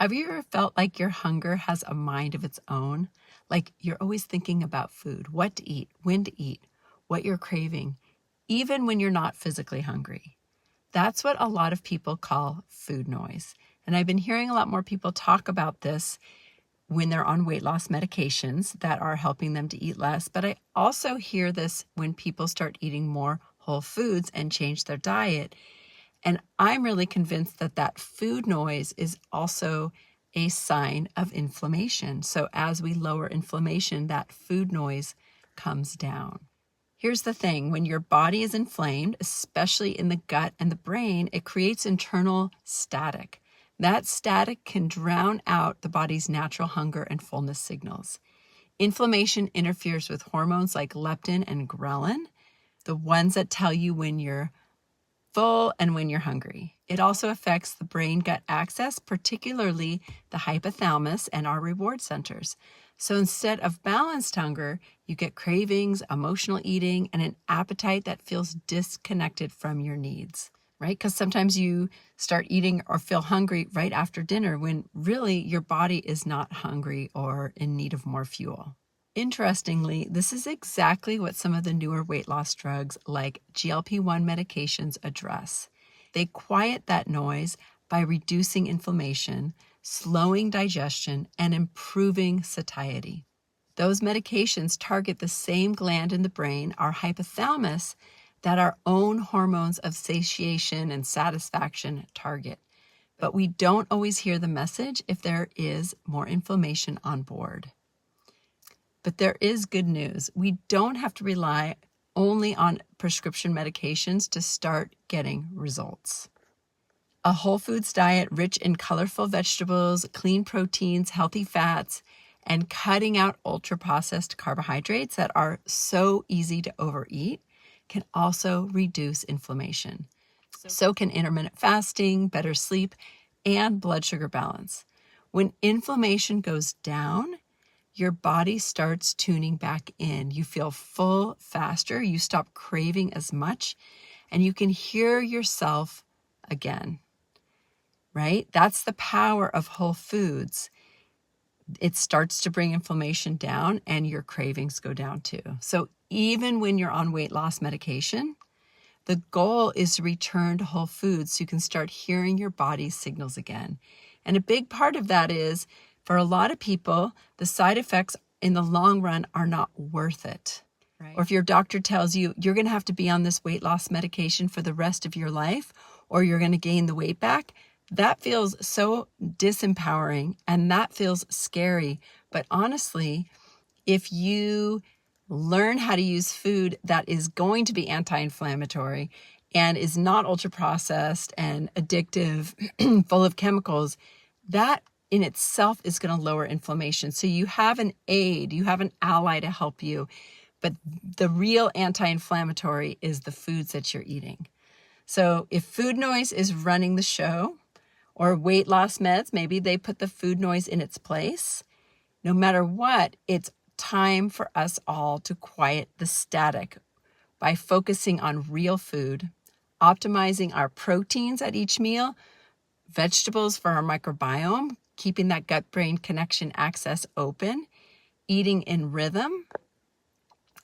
Have you ever felt like your hunger has a mind of its own? Like you're always thinking about food, what to eat, when to eat, what you're craving, even when you're not physically hungry. That's what a lot of people call food noise. And I've been hearing a lot more people talk about this when they're on weight loss medications that are helping them to eat less. But I also hear this when people start eating more whole foods and change their diet. And I'm really convinced that that food noise is also a sign of inflammation. So as we lower inflammation, that food noise comes down. Here's the thing, when your body is inflamed, especially in the gut and the brain, it creates internal static. That static can drown out the body's natural hunger and fullness signals. Inflammation interferes with hormones like leptin and ghrelin, the ones that tell you when you're full and when you're hungry. It also affects the brain-gut axis, particularly the hypothalamus and our reward centers. So instead of balanced hunger, you get cravings, emotional eating, and an appetite that feels disconnected from your needs, right? Because sometimes you start eating or feel hungry right after dinner when really your body is not hungry or in need of more fuel. Interestingly, this is exactly what some of the newer weight loss drugs like GLP-1 medications address. They quiet that noise by reducing inflammation, slowing digestion, and improving satiety. Those medications target the same gland in the brain, our hypothalamus, that our own hormones of satiation and satisfaction target. But we don't always hear the message if there is more inflammation on board. But there is good news. We don't have to rely only on prescription medications to start getting results. A whole foods diet rich in colorful vegetables, clean proteins, healthy fats, and cutting out ultra-processed carbohydrates that are so easy to overeat can also reduce inflammation. So can intermittent fasting, better sleep, and blood sugar balance. When inflammation goes down, your body starts tuning back in. You feel full faster, you stop craving as much, and you can hear yourself again, right? That's the power of whole foods. It starts to bring inflammation down and your cravings go down too. So even when you're on weight loss medication, the goal is to return to whole foods so you can start hearing your body's signals again. And a big part of that is, for a lot of people, the side effects in the long run are not worth it. Right. Or if your doctor tells you you're going to have to be on this weight loss medication for the rest of your life, or you're going to gain the weight back, that feels so disempowering and that feels scary. But honestly, if you learn how to use food that is going to be anti-inflammatory and is not ultra-processed and addictive, full of chemicals, that in itself is going to lower inflammation. So you have an aid, you have an ally to help you. But the real anti-inflammatory is the foods that you're eating. So if food noise is running the show, or weight loss meds, maybe they put the food noise in its place. No matter what, it's time for us all to quiet the static by focusing on real food, optimizing our proteins at each meal, vegetables for our microbiome, keeping that gut-brain connection access open, eating in rhythm,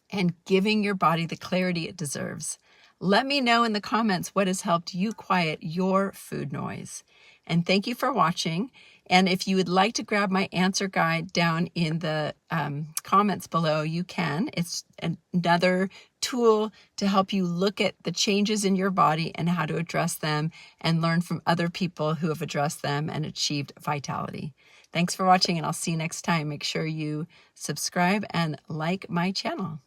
and giving your body the clarity it deserves. Let me know in the comments what has helped you quiet your food noise. And thank you for watching. And if you would like to grab my answer guide down in the comments below, you can. It's another tool to help you look at the changes in your body and how to address them and learn from other people who have addressed them and achieved vitality. Thanks for watching, and I'll see you next time. Make sure you subscribe and like my channel.